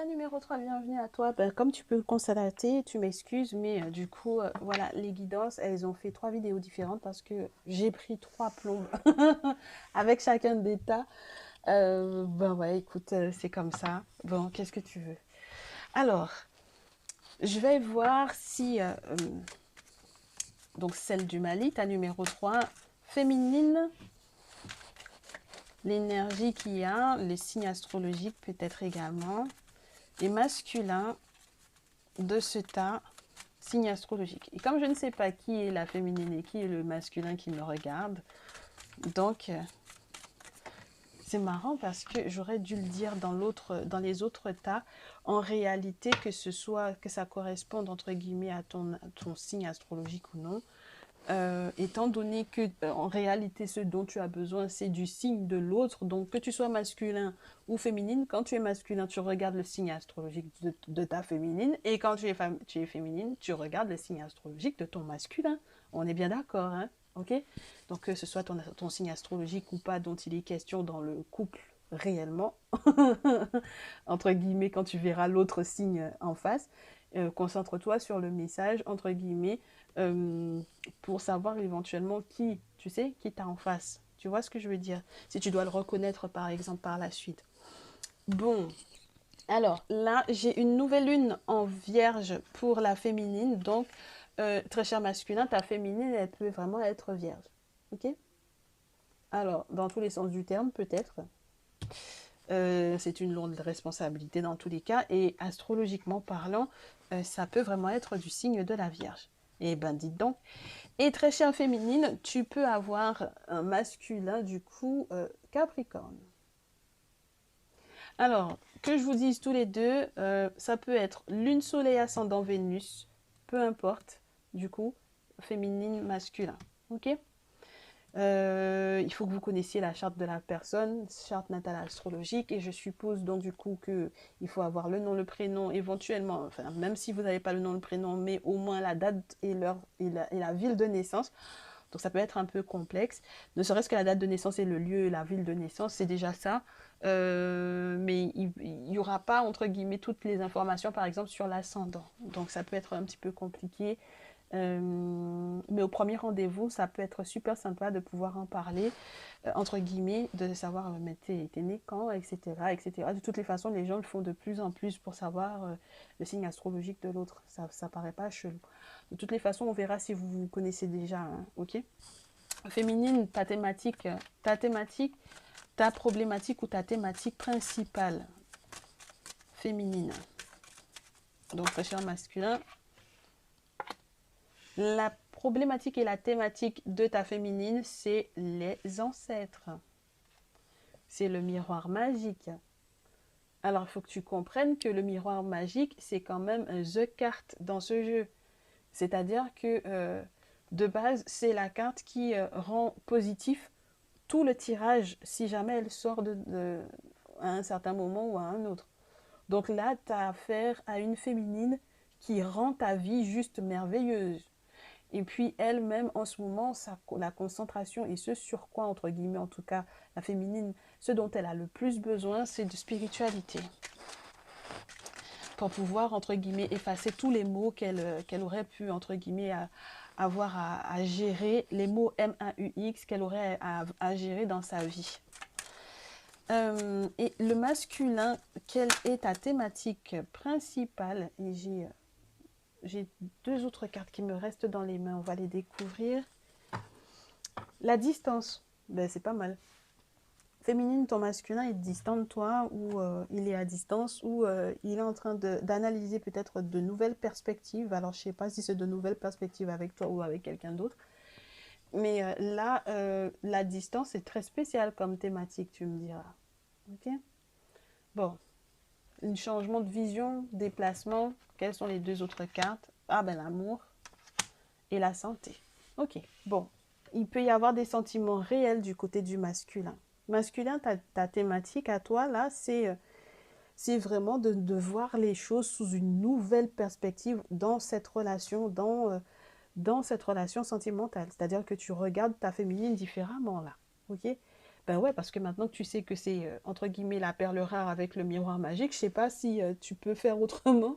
ta numéro 3, bienvenue à toi. Ben, comme tu peux le constater, tu m'excuses, mais du coup, voilà, les guidances, elles ont fait 3 vidéos différentes parce que j'ai pris 3 plombes avec chacun des tas. Ben ouais, écoute, c'est comme ça. Bon, qu'est-ce que tu veux? Alors, je vais voir si, donc celle du Mali, ta numéro 3, féminine, l'énergie qu'il y a, les signes astrologiques peut-être également, et masculin de ce tas, signe astrologique. Et comme je ne sais pas qui est la féminine et qui est le masculin qui me regarde, donc c'est marrant parce que j'aurais dû le dire dans les autres tas. En réalité, que ça corresponde entre guillemets à ton signe astrologique ou non, étant donné que en réalité ce dont tu as besoin c'est du signe de l'autre, donc que tu sois masculin ou féminine, quand tu es masculin tu regardes le signe astrologique de ta féminine, et quand tu es féminine tu regardes le signe astrologique de ton masculin. On est bien d'accord, hein? Ok. Donc que ce soit ton signe astrologique ou pas dont il est question dans le couple réellement, entre guillemets, quand tu verras l'autre signe en face, concentre-toi sur le message, entre guillemets, euh, pour savoir éventuellement qui, tu sais, qui t'a en face. Tu vois ce que je veux dire? Si tu dois le reconnaître, par exemple, par la suite. Bon, alors là, j'ai une nouvelle lune en vierge pour la féminine. Donc, très cher masculin, ta féminine, elle peut vraiment être vierge. Ok? Alors, dans tous les sens du terme, peut-être. C'est une lourde responsabilité dans tous les cas. Et astrologiquement parlant, ça peut vraiment être du signe de la Vierge. Et ben, dites donc. Et très chère féminine, tu peux avoir un masculin, du coup, Capricorne. Alors, que je vous dise tous les deux, ça peut être lune, soleil, ascendant, Vénus, peu importe, du coup, féminine, masculin. Ok? Il faut que vous connaissiez la charte de la personne, charte natale astrologique, et je suppose donc du coup que il faut avoir le nom, le prénom, éventuellement, enfin même si vous n'avez pas le nom, le prénom, mais au moins la date et l'heure et la ville de naissance. Donc ça peut être un peu complexe, ne serait-ce que la date de naissance et le lieu et la ville de naissance, c'est déjà ça. Mais il n'y aura pas, entre guillemets, toutes les informations, par exemple, sur l'ascendant. Donc ça peut être un petit peu compliqué. Mais au premier rendez-vous, ça peut être super sympa de pouvoir en parler, entre guillemets, de savoir, mais t'es né quand, etc., etc. De toutes les façons, les gens le font de plus en plus pour savoir le signe astrologique de l'autre. Ça paraît pas chelou. De toutes les façons, on verra si vous vous connaissez déjà, hein, ok? Féminine, ta problématique ou ta thématique principale féminine. Donc, très cher masculin, la problématique et la thématique de ta féminine, c'est les ancêtres. C'est le miroir magique. Alors, il faut que tu comprennes que le miroir magique, c'est quand même un The carte dans ce jeu. C'est-à-dire que, de base, c'est la carte qui rend positif tout le tirage si jamais elle sort à un certain moment ou à un autre. Donc là, tu as affaire à une féminine qui rend ta vie juste merveilleuse. Et puis elle-même, en ce moment, la concentration et ce sur quoi, entre guillemets, en tout cas, la féminine, ce dont elle a le plus besoin, c'est de spiritualité. Pour pouvoir, entre guillemets, effacer tous les mots qu'elle aurait pu, entre guillemets, avoir à gérer, les mots MAUX qu'elle aurait à gérer dans sa vie. Et le masculin, quelle est ta thématique principale? Et j'ai 2 autres cartes qui me restent dans les mains, on va les découvrir. La distance, ben, c'est pas mal. Féminine, ton masculin est distant de toi, ou il est à distance, ou il est en train d'analyser peut-être de nouvelles perspectives. Alors, je sais pas si c'est de nouvelles perspectives avec toi ou avec quelqu'un d'autre. Mais là, la distance est très spéciale comme thématique, tu me diras. Ok? Bon, un changement de vision, déplacement. Quelles sont les 2 autres cartes? Ah ben l'amour et la santé. Ok, bon. Il peut y avoir des sentiments réels du côté du masculin. Masculin, ta thématique à toi, là, c'est vraiment de voir les choses sous une nouvelle perspective dans cette relation, dans cette relation sentimentale. C'est-à-dire que tu regardes ta féminine différemment, là. Ok? Ben ouais, parce que maintenant que tu sais que c'est, entre guillemets, la perle rare avec le miroir magique, je sais pas si tu peux faire autrement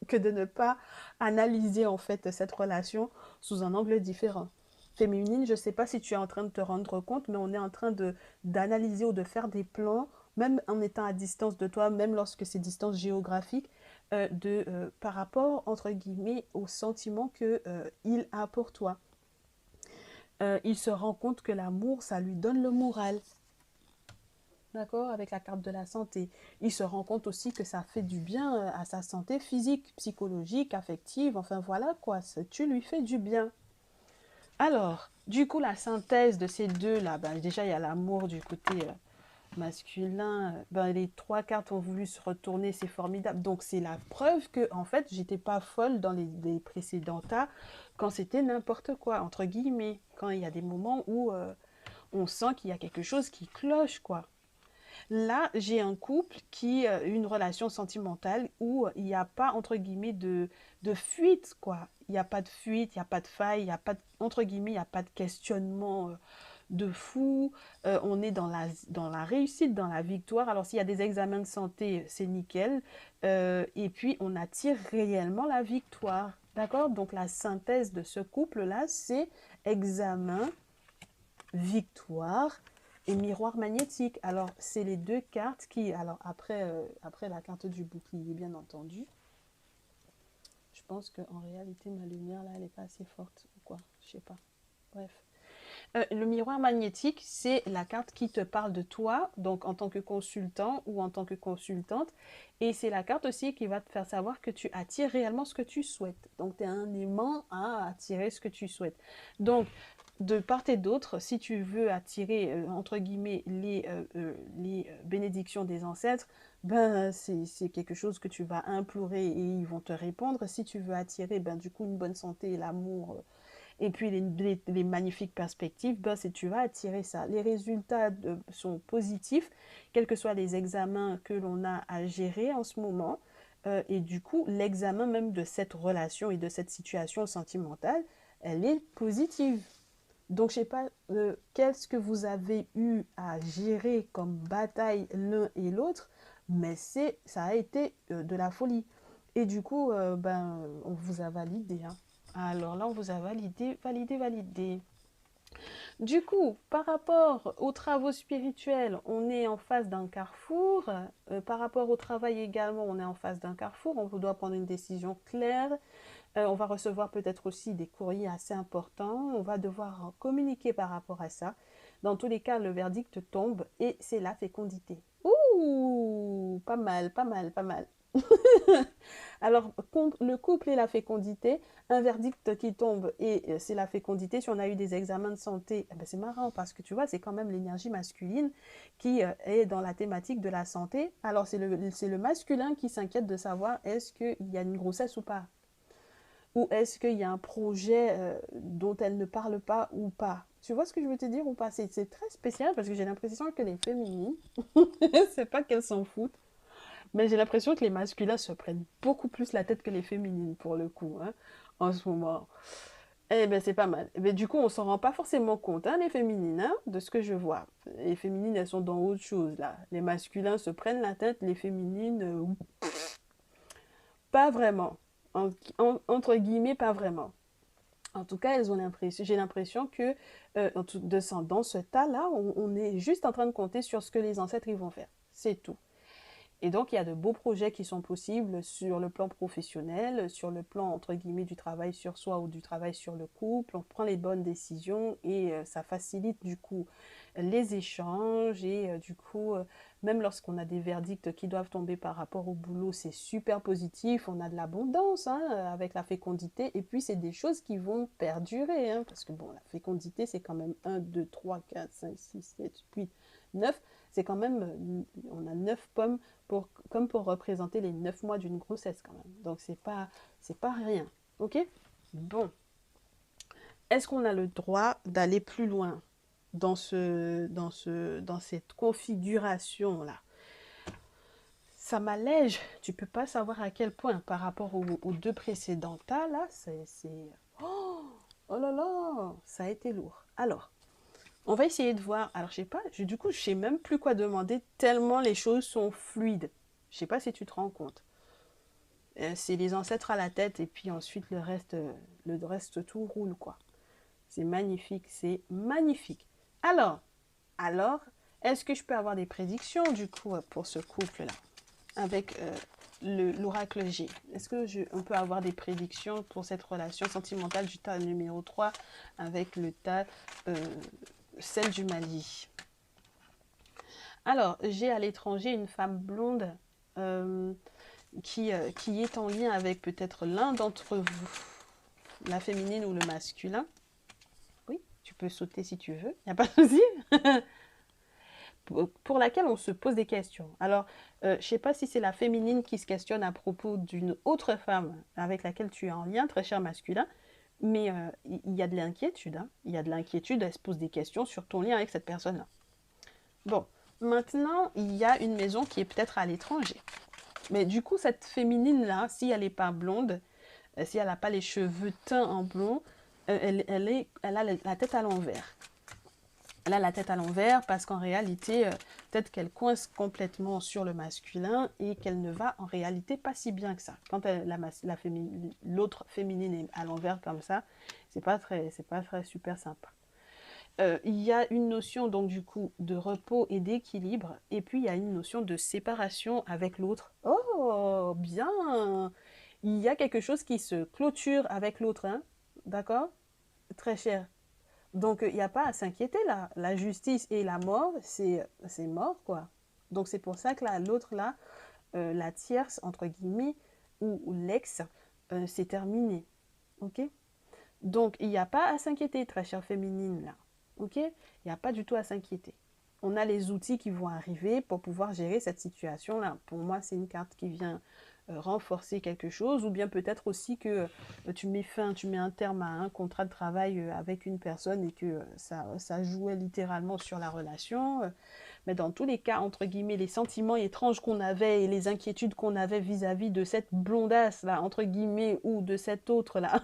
que de ne pas analyser en fait cette relation sous un angle différent. Féminine, je ne sais pas si tu es en train de te rendre compte, mais on est en train de d'analyser ou de faire des plans, même en étant à distance de toi, même lorsque c'est distance géographique, par rapport, entre guillemets, au sentiment que il a pour toi. Il se rend compte que l'amour, ça lui donne le moral. D'accord, avec la carte de la santé. Il se rend compte aussi que ça fait du bien à sa santé physique, psychologique, affective, enfin voilà quoi, tu lui fais du bien. Alors, du coup, la synthèse de ces deux-là, ben, déjà il y a l'amour du côté masculin, ben, les trois cartes ont voulu se retourner, c'est formidable. Donc c'est la preuve que en fait j'étais pas folle dans les précédents tas quand c'était n'importe quoi, entre guillemets, quand il y a des moments où on sent qu'il y a quelque chose qui cloche quoi. Là, j'ai un couple qui, une relation sentimentale où il n'y a pas, entre guillemets, de fuite, quoi. Il n'y a pas de fuite, il n'y a pas de faille, il n'y a pas, entre guillemets, il n'y a pas de questionnement de fou. On est dans la réussite, dans la victoire. Alors, s'il y a des examens de santé, c'est nickel. Et puis, on attire réellement la victoire. D'accord? Donc, la synthèse de ce couple-là, c'est examen, victoire et miroir magnétique. Alors, c'est les deux cartes qui, alors après la carte du bouclier, bien entendu, je pense qu'en réalité, ma lumière, là, elle n'est pas assez forte ou quoi, je sais pas. Bref. Le miroir magnétique, c'est la carte qui te parle de toi, donc en tant que consultant ou en tant que consultante. Et c'est la carte aussi qui va te faire savoir que tu attires réellement ce que tu souhaites. Donc, tu es un aimant à attirer ce que tu souhaites. Donc, de part et d'autre, si tu veux attirer, entre guillemets, les bénédictions des ancêtres, ben, c'est quelque chose que tu vas implorer et ils vont te répondre. Si tu veux attirer, ben, du coup, une bonne santé, l'amour, et puis les magnifiques perspectives, ben, tu vas attirer ça. Les résultats sont positifs, quels que soient les examens que l'on a à gérer en ce moment. Et du coup, l'examen même de cette relation et de cette situation sentimentale, elle est positive. Donc, je ne sais pas qu'est-ce que vous avez eu à gérer comme bataille l'un et l'autre, mais ça a été de la folie. Et du coup, ben, on vous a validé. Hein. Alors là, on vous a validé, validé, validé. Du coup, par rapport aux travaux spirituels, on est en face d'un carrefour. Par rapport au travail également, on est en face d'un carrefour. On doit prendre une décision claire. On va recevoir peut-être aussi des courriers assez importants. On va devoir communiquer par rapport à ça. Dans tous les cas, le verdict tombe et c'est la fécondité. Ouh, pas mal, pas mal, pas mal. Alors, contre le couple et la fécondité, un verdict qui tombe et c'est la fécondité. Si on a eu des examens de santé, eh ben c'est marrant parce que tu vois, c'est quand même l'énergie masculine qui est dans la thématique de la santé. Alors, c'est le masculin qui s'inquiète de savoir est-ce qu'il y a une grossesse ou pas. Ou est-ce qu'il y a un projet dont elle ne parle pas ou pas. Tu vois ce que je veux te dire ou pas? C'est très spécial parce que j'ai l'impression que les féminines, c'est pas qu'elles s'en foutent, mais j'ai l'impression que les masculins se prennent beaucoup plus la tête que les féminines pour le coup, hein, en ce moment. Eh bien, c'est pas mal. Mais du coup, on s'en rend pas forcément compte, hein, les féminines, hein, de ce que je vois. Les féminines, elles sont dans autre chose, là. Les masculins se prennent la tête, les féminines, pas vraiment. Entre guillemets, pas vraiment. En tout cas, j'ai l'impression que dans ce tas-là, on est juste en train de compter sur ce que les ancêtres ils vont faire. C'est tout. Et donc, il y a de beaux projets qui sont possibles sur le plan professionnel, sur le plan, entre guillemets, du travail sur soi ou du travail sur le couple. On prend les bonnes décisions et ça facilite du coup les échanges et du coup, même lorsqu'on a des verdicts qui doivent tomber par rapport au boulot, c'est super positif. On a de l'abondance hein, avec la fécondité et puis c'est des choses qui vont perdurer hein, parce que bon, la fécondité, c'est quand même 1, 2, 3, 4, 5, 6, 7, 8, 9. C'est quand même, on a 9 pommes comme pour représenter les 9 mois d'une grossesse quand même. Donc c'est pas rien. Ok. Bon. Est-ce qu'on a le droit d'aller plus loin dans cette configuration-là? Ça m'allège. Tu peux pas savoir à quel point par rapport aux deux précédents tas, là, oh, oh là là, ça a été lourd. Alors, On va essayer de voir. Alors, je sais pas, du coup, je sais même plus quoi demander tellement les choses sont fluides. Je sais pas si tu te rends compte. C'est les ancêtres à la tête et puis ensuite le reste tout roule, quoi. C'est magnifique, c'est magnifique. Alors, est-ce que je peux avoir des prédictions du coup pour ce couple-là avec l'oracle G? Est-ce que on peut avoir des prédictions pour cette relation sentimentale du tas numéro 3 avec le tas, celle du Mali? Alors, j'ai à l'étranger une femme blonde qui est en lien avec peut-être l'un d'entre vous, la féminine ou le masculin. Oui, tu peux sauter si tu veux, il n'y a pas de souci. Pour laquelle on se pose des questions. Alors, je ne sais pas si c'est la féminine qui se questionne à propos d'une autre femme avec laquelle tu es en lien, très cher masculin, mais il y a de l'inquiétude. Hein. Il y a de l'inquiétude, elle se pose des questions sur ton lien avec cette personne-là. Bon, maintenant, il y a une maison qui est peut-être à l'étranger. Mais du coup, cette féminine-là, si elle n'est pas blonde, si elle n'a pas les cheveux teints en blond, elle a la tête à l'envers. Elle a la tête à l'envers parce qu'en réalité, peut-être qu'elle coince complètement sur le masculin et qu'elle ne va en réalité pas si bien que ça. Quand l'autre féminine est à l'envers comme ça, c'est pas très super sympa. Il y a une notion donc du coup de repos et d'équilibre et puis il y a une notion de séparation avec l'autre. Oh, bien! Il y a quelque chose qui se clôture avec l'autre, hein? D'accord? Très cher. Donc, il n'y a pas à s'inquiéter là. La justice et la mort, c'est mort, quoi. Donc, c'est pour ça que l'autre, là, la tierce, entre guillemets, ou l'ex, c'est terminé. OK? Donc, il n'y a pas à s'inquiéter, très chère féminine, là. OK? Il n'y a pas du tout à s'inquiéter. On a les outils qui vont arriver pour pouvoir gérer cette situation-là. Pour moi, c'est une carte qui vient renforcer quelque chose, ou bien peut-être aussi que tu mets un terme à un contrat de travail avec une personne et que ça jouait littéralement sur la relation. Mais dans tous les cas, entre guillemets, les sentiments étranges qu'on avait et les inquiétudes qu'on avait vis-à-vis de cette blondasse là, entre guillemets, ou de cet autre là,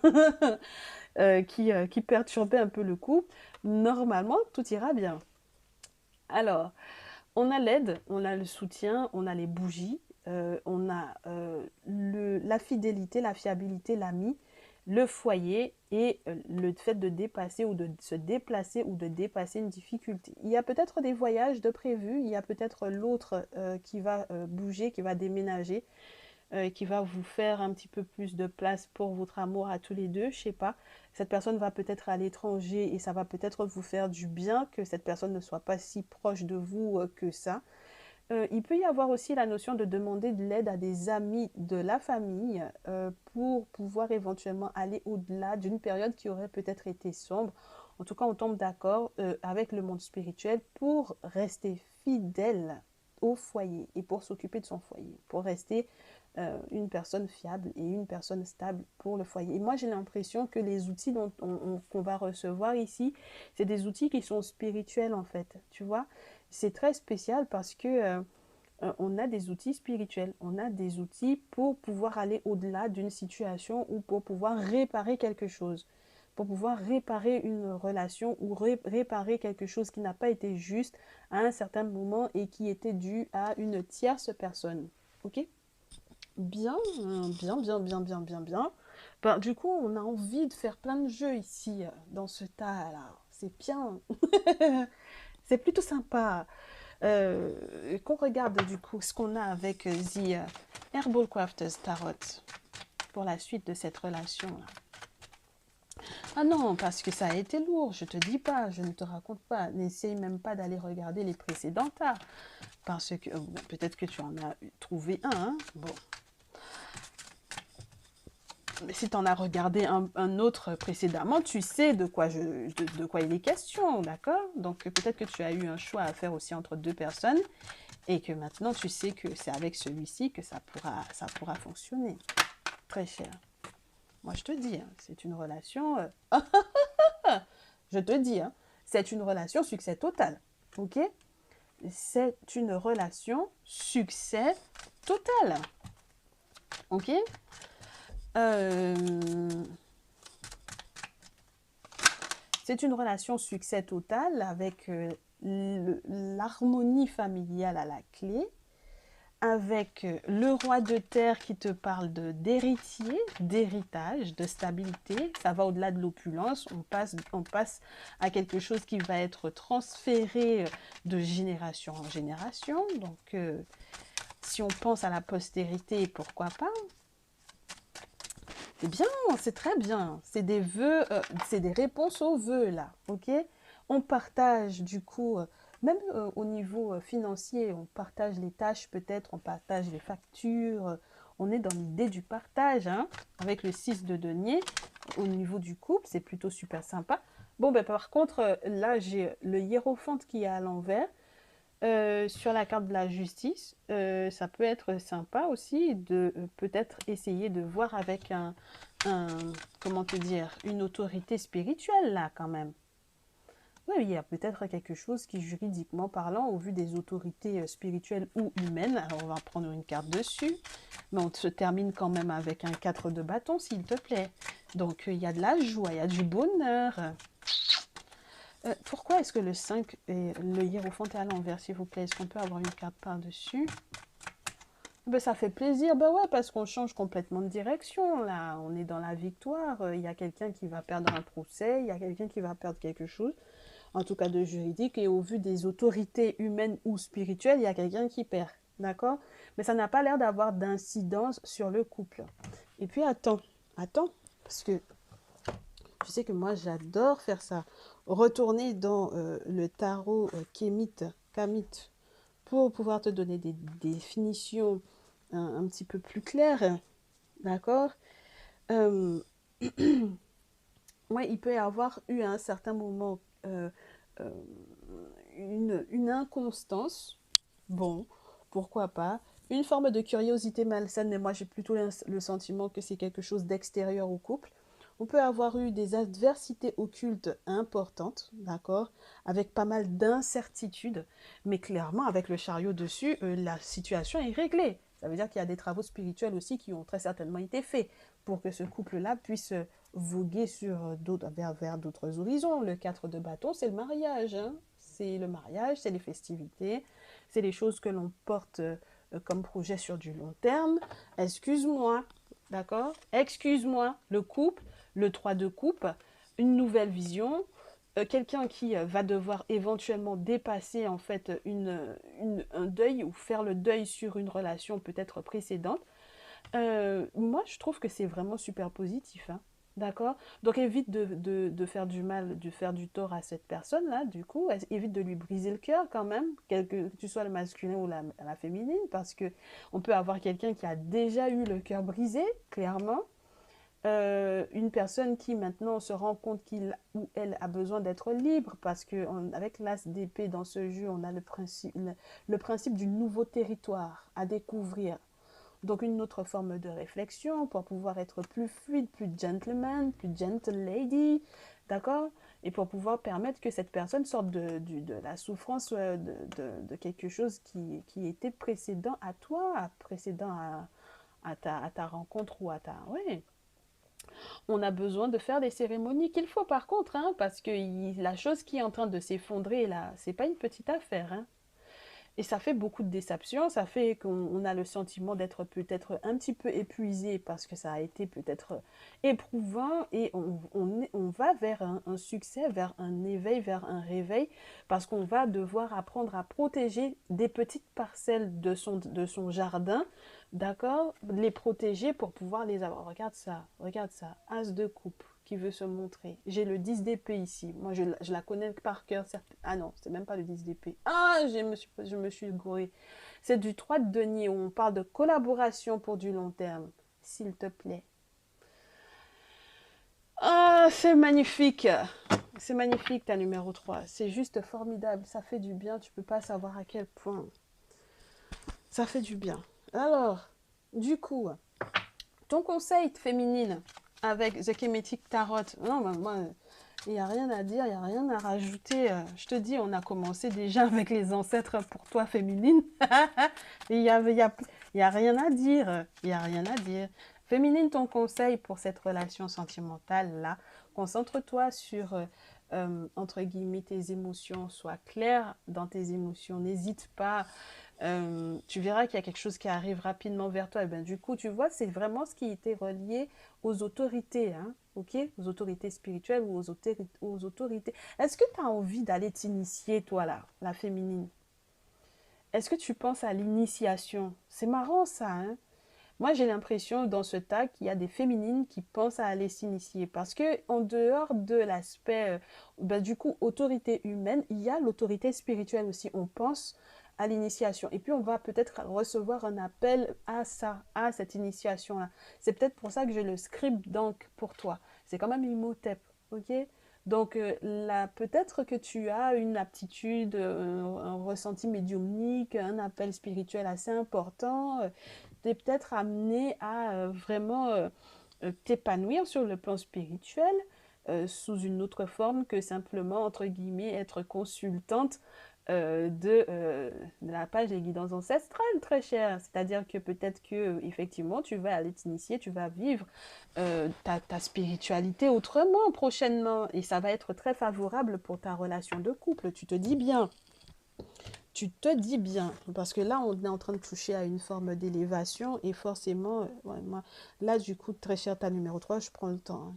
qui perturbait un peu le couple, normalement, tout ira bien. Alors, on a l'aide, on a le soutien, on a les bougies, on a la fidélité, la fiabilité, l'ami, le foyer et le fait de dépasser ou de se déplacer ou de dépasser une difficulté. Il y a peut-être des voyages de prévus, il y a peut-être l'autre qui va bouger, qui va déménager, qui va vous faire un petit peu plus de place pour votre amour à tous les deux, je sais pas. Cette personne va peut-être à l'étranger et ça va peut-être vous faire du bien que cette personne ne soit pas si proche de vous que ça. Il peut y avoir aussi la notion de demander de l'aide à des amis de la famille pour pouvoir éventuellement aller au-delà d'une période qui aurait peut-être été sombre. En tout cas, on tombe d'accord avec le monde spirituel pour rester fidèle au foyer et pour s'occuper de son foyer, pour rester une personne fiable et une personne stable pour le foyer. Et moi, j'ai l'impression que les outils qu'on va recevoir ici, c'est des outils qui sont spirituels en fait, tu vois. C'est très spécial parce que on a des outils spirituels, on a des outils pour pouvoir aller au-delà d'une situation ou pour pouvoir réparer quelque chose, pour pouvoir réparer une relation ou réparer quelque chose qui n'a pas été juste à un certain moment et qui était dû à une tierce personne. Ok? Bien, bien, bien, bien, bien, bien, bien. Ben, du coup, on a envie de faire plein de jeux ici, dans ce tas-là. C'est bien. C'est plutôt sympa. Qu'on regarde du coup ce qu'on a avec The Herbal Crafters Tarot pour la suite de cette relation-là. Ah non, parce que ça a été lourd, je te dis pas, je ne te raconte pas. N'essaye même pas d'aller regarder les précédents tas. Parce que peut-être que tu en as trouvé un. Hein, bon. Mais si tu en as regardé un autre précédemment, tu sais de quoi il est question, d'accord? Donc peut-être que tu as eu un choix à faire aussi entre deux personnes et que maintenant tu sais que c'est avec celui-ci que ça pourra fonctionner. Très cher. Moi je te dis, hein, c'est une relation... je te dis, hein, c'est une relation succès total, ok? C'est une relation succès total, ok? C'est une relation succès total avec l'harmonie familiale à la clé, avec le roi de terre qui te parle d'héritier, d'héritage, de stabilité. Ça va au-delà de l'opulence. On passe à quelque chose qui va être transféré de génération en génération. Donc, si on pense à la postérité, pourquoi pas? C'est bien, c'est très bien. C'est des vœux, c'est des réponses aux vœux, là. Ok? On partage, du coup, même au niveau financier, on partage les tâches, peut-être, on partage les factures. On est dans l'idée du partage, hein, avec le 6 de denier. Au niveau du couple, c'est plutôt super sympa. Bon, ben, par contre, là, j'ai le hiérophante qui est à l'envers. Sur la carte de la justice, ça peut être sympa aussi de peut-être essayer de voir avec comment te dire, une autorité spirituelle là quand même. Oui, il y a peut-être quelque chose qui, juridiquement parlant, au vu des autorités spirituelles ou humaines, alors on va prendre une carte dessus, mais on se termine quand même avec un 4 de bâton, s'il te plaît. Donc, il y a de la joie, il y a du bonheur. Pourquoi est-ce que le 5 et le hiérophant est à l'envers, s'il vous plaît? Est-ce qu'on peut avoir une carte par-dessus? Ben, ça fait plaisir, ben ouais, parce qu'on change complètement de direction, là. On est dans la victoire. Il y a quelqu'un qui va perdre un procès, il y a quelqu'un qui va perdre quelque chose, en tout cas de juridique, et au vu des autorités humaines ou spirituelles, il y a quelqu'un qui perd, d'accord? Mais ça n'a pas l'air d'avoir d'incidence sur le couple. Et puis, attends, parce que tu sais que moi, j'adore faire ça. Retourner dans le tarot Kamit, pour pouvoir te donner des définitions un petit peu plus claires. D'accord? euh, Ouais, il peut y avoir eu à un certain moment euh, une inconstance. Bon, pourquoi pas. Une forme de curiosité malsaine, mais moi j'ai plutôt le sentiment que c'est quelque chose d'extérieur au couple. On peut avoir eu des adversités occultes importantes, d'accord, avec pas mal d'incertitudes, mais clairement, avec le chariot dessus, la situation est réglée. Ça veut dire qu'il y a des travaux spirituels aussi qui ont très certainement été faits pour que ce couple-là puisse voguer vers d'autres horizons. Le 4 de bâton, c'est le mariage. Hein. C'est le mariage, c'est les festivités, c'est les choses que l'on porte comme projet sur du long terme. Excuse-moi, d'accord? Excuse-moi, le couple, le 3 de coupe, une nouvelle vision, quelqu'un qui va devoir éventuellement dépasser en fait un deuil ou faire le deuil sur une relation peut-être précédente. Moi, je trouve que c'est vraiment super positif. Hein. D'accord? Donc évite de faire du mal, de faire du tort à cette personne-là, du coup. Évite de lui briser le cœur quand même, quel que tu sois le masculin ou la féminine, parce que on peut avoir quelqu'un qui a déjà eu le cœur brisé, clairement. Une personne qui maintenant se rend compte qu'il ou elle a besoin d'être libre, parce qu'avec l'as d'épée dans ce jeu, on a le principe du nouveau territoire à découvrir. Donc une autre forme de réflexion pour pouvoir être plus fluide, plus gentleman, plus gentle lady, d'accord? Et pour pouvoir permettre que cette personne sorte de la souffrance de quelque chose qui était précédent à toi, précédent à ta rencontre ou à ta... Oui, on a besoin de faire des cérémonies qu'il faut par contre, hein, parce que la chose qui est en train de s'effondrer là, c'est pas une petite affaire, hein. Et ça fait beaucoup de déception, ça fait qu'on a le sentiment d'être peut-être un petit peu épuisé parce que ça a été peut-être éprouvant et on va vers un succès, vers un éveil, vers un réveil parce qu'on va devoir apprendre à protéger des petites parcelles de son jardin, d'accord? Les protéger pour pouvoir les avoir. Regarde ça, as de coupe qui veut se montrer. J'ai le 10 d'épée ici. Moi, je la connais par cœur. Ah non, c'est même pas le 10 d'épée. Ah, je me suis gourée. C'est du 3 de denier où on parle de collaboration pour du long terme. S'il te plaît. Ah, c'est magnifique. C'est magnifique ta numéro 3. C'est juste formidable. Ça fait du bien. Tu peux pas savoir à quel point. Ça fait du bien. Alors, du coup, ton conseil féminine avec The Kemetic Tarot. Non, ben, moi, il n'y a rien à dire, il n'y a rien à rajouter. Je te dis, on a commencé déjà avec les ancêtres pour toi féminine. Il n'y a, y a rien à dire. Il n'y a rien à dire. Féminine, ton conseil pour cette relation sentimentale-là, concentre-toi sur entre guillemets, tes émotions, sois clair dans tes émotions, n'hésite pas. Tu verras qu'il y a quelque chose qui arrive rapidement vers toi. Et ben, du coup, tu vois, c'est vraiment ce qui était relié aux autorités, hein, ok? Aux autorités spirituelles ou aux autorités. Est-ce que tu as envie d'aller t'initier, toi, là, la féminine? Est-ce que tu penses à l'initiation? C'est marrant, ça, hein? Moi, j'ai l'impression dans ce tas qu'il y a des féminines qui pensent à aller s'initier. Parce que en dehors de l'aspect, ben, du coup, autorité humaine, il y a l'autorité spirituelle aussi. On pense à l'initiation. Et puis, on va peut-être recevoir un appel à ça, à cette initiation-là. C'est peut-être pour ça que j'ai le script donc pour toi. C'est quand même Imhotep, ok? Donc là, peut-être que tu as une aptitude, un ressenti médiumnique, un appel spirituel assez important. Tu es peut-être amené à vraiment t'épanouir sur le plan spirituel sous une autre forme que simplement, entre guillemets, être consultante de la page des guidances ancestrales, très chère. C'est-à-dire que peut-être que effectivement tu vas aller t'initier, tu vas vivre ta spiritualité autrement prochainement et ça va être très favorable pour ta relation de couple. Tu te dis bien. Tu te dis bien, parce que là, on est en train de toucher à une forme d'élévation et forcément, ouais, moi, là, du coup, très cher, ta numéro 3 je prends le temps, hein.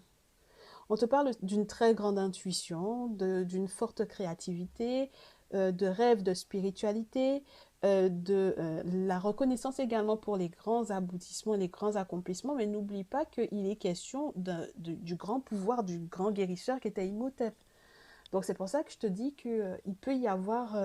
On te parle d'une très grande intuition, d'une forte créativité, de rêve de spiritualité, de la reconnaissance également pour les grands aboutissements, les grands accomplissements, mais n'oublie pas qu'il est question du grand pouvoir, du grand guérisseur qui était Imhotep. Donc c'est pour ça que je te dis qu'il peut y avoir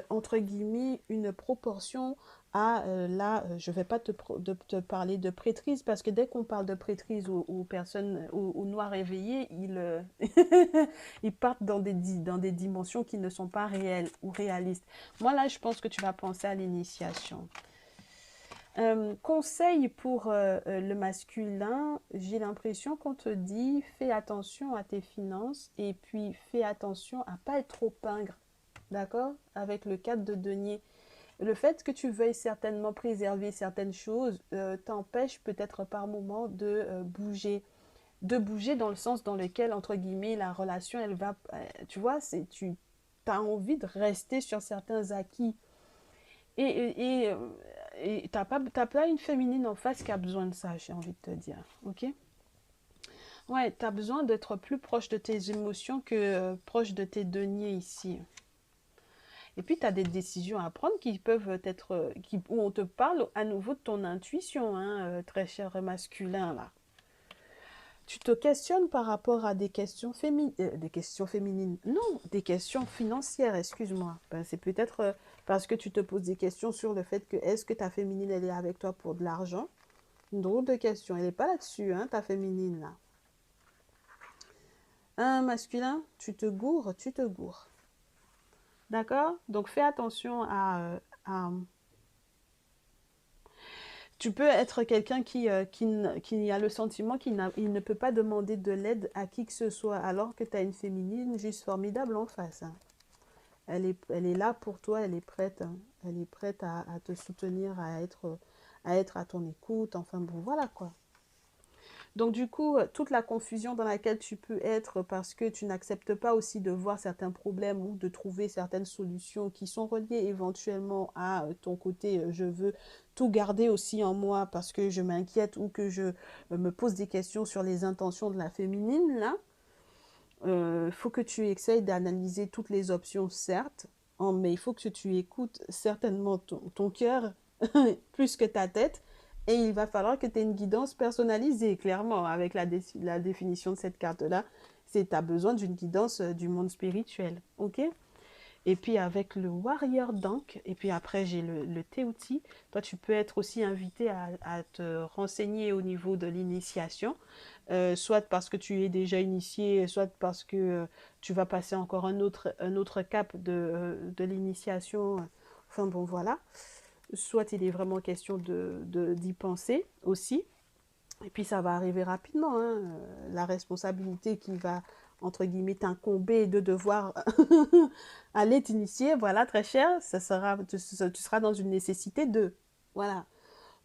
entre guillemets, une proportion à, là, je ne vais pas te parler de prêtrise, parce que dès qu'on parle de prêtrise aux personnes, aux noirs éveillés, ils partent dans des dimensions qui ne sont pas réelles ou réalistes. Moi, là, je pense que tu vas penser à l'initiation. Conseil pour le masculin, j'ai l'impression qu'on te dit fais attention à tes finances et puis fais attention à pas être trop pingre, d'accord? Avec le 4 de denier. Le fait que tu veuilles certainement préserver certaines choses t'empêche peut-être par moment de bouger dans le sens dans lequel, entre guillemets, la relation, elle va, tu vois, tu as envie de rester sur certains acquis. Et, et, et, t'as pas une féminine en face qui a besoin de ça, j'ai envie de te dire. Ok? Ouais, t'as besoin d'être plus proche de tes émotions que proche de tes deniers ici. Et puis, tu as des décisions à prendre qui peuvent être, où on te parle à nouveau de ton intuition, hein, très cher masculin, là. Tu te questionnes par rapport à des questions féminines. Non, des questions financières, excuse-moi. Ben, c'est peut-être parce que tu te poses des questions sur le fait que est-ce que ta féminine, elle est avec toi pour de l'argent? Une drôle de question. Elle n'est pas là-dessus, hein, ta féminine, là. Un masculin, tu te gourres, tu te gourres. D'accord? Donc, fais attention à tu peux être quelqu'un qui a le sentiment qu'il ne peut pas demander de l'aide à qui que ce soit, alors que tu as une féminine juste formidable en face, hein. Elle est là pour toi, elle est prête, hein. Elle est prête à te soutenir, à être à ton écoute, enfin bon, voilà quoi. Donc du coup, toute la confusion dans laquelle tu peux être parce que tu n'acceptes pas aussi de voir certains problèmes ou de trouver certaines solutions qui sont reliées éventuellement à ton côté je veux tout garder aussi en moi parce que je m'inquiète ou que je me pose des questions sur les intentions de la féminine, là. Faut que tu essayes d'analyser toutes les options, certes, mais il faut que tu écoutes certainement ton cœur plus que ta tête. Et il va falloir que tu aies une guidance personnalisée, clairement, avec la définition de cette carte-là. C'est tu as besoin d'une guidance du monde spirituel, ok? Et puis avec le Warrior Dank, et puis après j'ai le Teoti, toi tu peux être aussi invité à te renseigner au niveau de l'initiation, soit parce que tu es déjà initié, soit parce que tu vas passer encore un autre cap de l'initiation. Enfin bon voilà. Soit il est vraiment question d'y penser aussi. Et puis ça va arriver rapidement, hein. La responsabilité qui va, entre guillemets, t'incomber de devoir aller t'initier, voilà, très cher, tu seras dans une nécessité de. Voilà.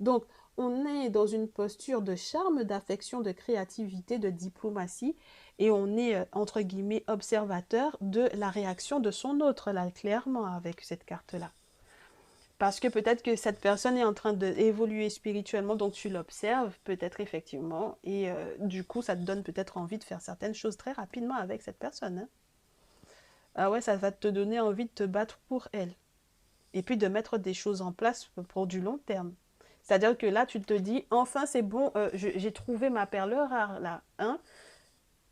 Donc, on est dans une posture de charme, d'affection, de créativité, de diplomatie. et on est, entre guillemets, observateur de la réaction de son autre, là, clairement, avec cette carte-là. Parce que peut-être que cette personne est en train d'évoluer spirituellement, donc tu l'observes, peut-être effectivement, et du coup, ça te donne peut-être envie de faire certaines choses très rapidement avec cette personne. Hein. Ah ouais, ça va te donner envie de te battre pour elle. Et puis de mettre des choses en place pour du long terme. C'est-à-dire que là, tu te dis, enfin, c'est bon, j'ai trouvé ma perle rare, là. Hein.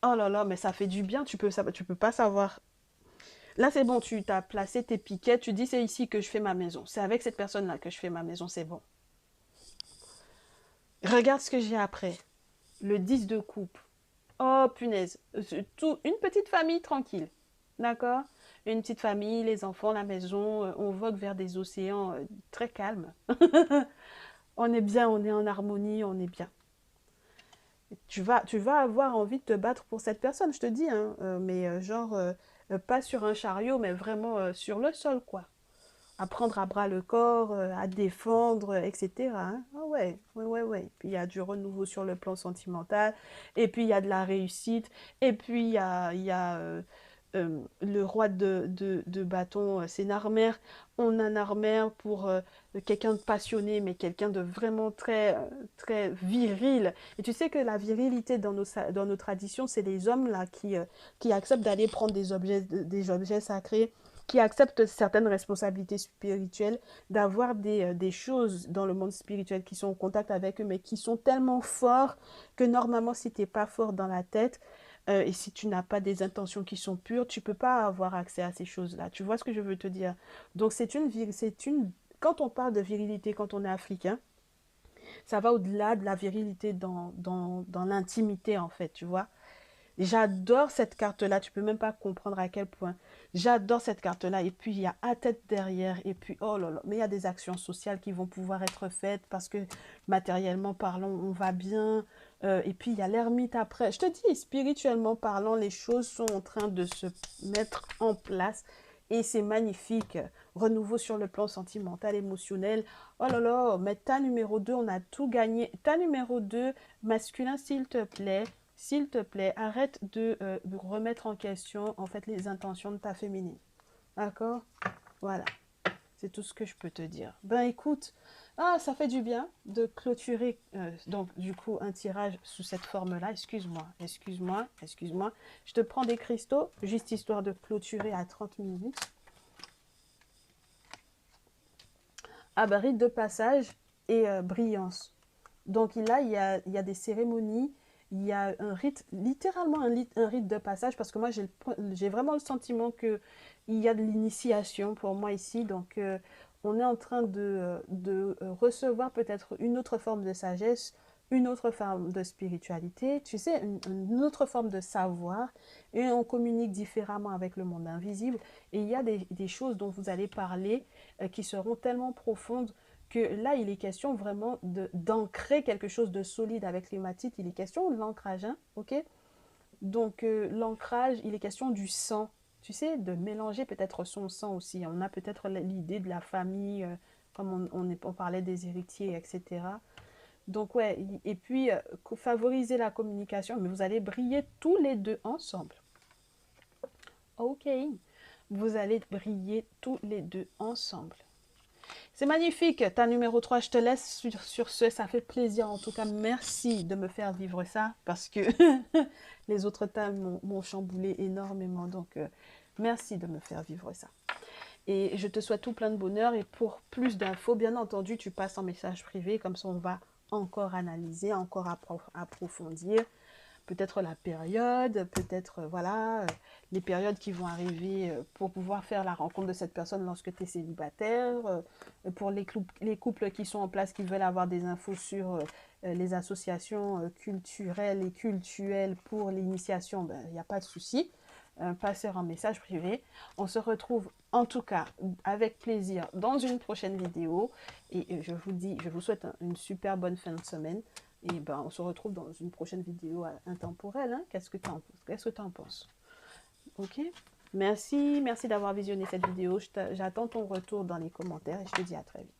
Oh là là, mais ça fait du bien, tu peux pas savoir. Là, c'est bon, tu t'as placé tes piquets, tu dis, c'est ici que je fais ma maison. C'est avec cette personne-là que je fais ma maison, c'est bon. Regarde ce que j'ai après. Le 10 de coupe. Oh, punaise. Une petite famille tranquille. D'accord. Une petite famille, les enfants, la maison. On vogue vers des océans très calmes. On est bien, on est en harmonie, on est bien. Tu vas avoir envie de te battre pour cette personne, je te dis, hein, mais pas sur un chariot, mais vraiment sur le sol, quoi. À prendre à bras le corps, à défendre, etc. Hein. Ah ouais, ouais, ouais, ouais. Puis il y a du renouveau sur le plan sentimental, et puis il y a de la réussite, et puis il y a le roi de bâton, c'est Narmer. On a Narmer pour quelqu'un de passionné, mais quelqu'un de vraiment très viril. Et tu sais que la virilité dans nos traditions, c'est les hommes là qui acceptent d'aller prendre des objets sacrés, qui acceptent certaines responsabilités spirituelles, d'avoir des choses dans le monde spirituel qui sont en contact avec eux, mais qui sont tellement forts que normalement, si tu n'es pas fort dans la tête, et si tu n'as pas des intentions qui sont pures, tu ne peux pas avoir accès à ces choses-là. Tu vois ce que je veux te dire? Donc, quand on parle de virilité, quand on est africain, ça va au-delà de la virilité dans l'intimité, en fait, tu vois. J'adore cette carte-là, tu peux même pas comprendre à quel point. J'adore cette carte-là. Et puis, il y a à tête derrière. Et puis, oh là là, mais il y a des actions sociales qui vont pouvoir être faites parce que matériellement parlant, on va bien. Et puis, il y a l'ermite après. Je te dis, spirituellement parlant, les choses sont en train de se mettre en place. Et c'est magnifique. Renouveau sur le plan sentimental, émotionnel. Oh là là, mais ta numéro 2, on a tout gagné. Ta numéro 2, masculin, s'il te plaît. S'il te plaît, arrête de remettre en question en fait les intentions de ta féminine. D'accord? Voilà. C'est tout ce que je peux te dire. Ben écoute, ça fait du bien de clôturer donc du coup un tirage sous cette forme-là. Excuse-moi, excuse-moi, excuse-moi. Je te prends des cristaux, juste histoire de clôturer à 30 minutes. Rite de passage et brillance. Donc là, il y a des cérémonies, il y a un rite, littéralement un rite de passage, parce que moi, j'ai vraiment le sentiment qu'il y a de l'initiation pour moi ici. Donc, on est en train de recevoir peut-être une autre forme de sagesse, une autre forme de spiritualité, tu sais, une autre forme de savoir, et on communique différemment avec le monde invisible. Et il y a des choses dont vous allez parler qui seront tellement profondes que là, il est question vraiment d'ancrer quelque chose de solide avec l'hématite. Il est question de l'ancrage, hein, ok? Donc, l'ancrage, il est question du sang. Tu sais, de mélanger peut-être son sang aussi. On a peut-être l'idée de la famille, comme on parlait des héritiers, etc. Donc, ouais, et puis, favoriser la communication, mais vous allez briller tous les deux ensemble. Ok, vous allez briller tous les deux ensemble. C'est magnifique, ta numéro 3, je te laisse sur ce, ça fait plaisir en tout cas, merci de me faire vivre ça parce que les autres thèmes m'ont chamboulé énormément, donc merci de me faire vivre ça. Et je te souhaite tout plein de bonheur et pour plus d'infos, bien entendu, tu passes en message privé, comme ça on va encore analyser, encore approfondir. Peut-être la période, peut-être voilà, les périodes qui vont arriver pour pouvoir faire la rencontre de cette personne lorsque tu es célibataire, pour les couples qui sont en place, qui veulent avoir des infos sur les associations culturelles et cultuelles pour l'initiation, ben, il n'y a pas de souci. Passeur en message privé. On se retrouve en tout cas avec plaisir dans une prochaine vidéo et je vous souhaite une super bonne fin de semaine. Et ben, on se retrouve dans une prochaine vidéo intemporelle. Hein. Qu'est-ce que tu en penses? Ok. Merci d'avoir visionné cette vidéo. J'attends ton retour dans les commentaires et je te dis à très vite.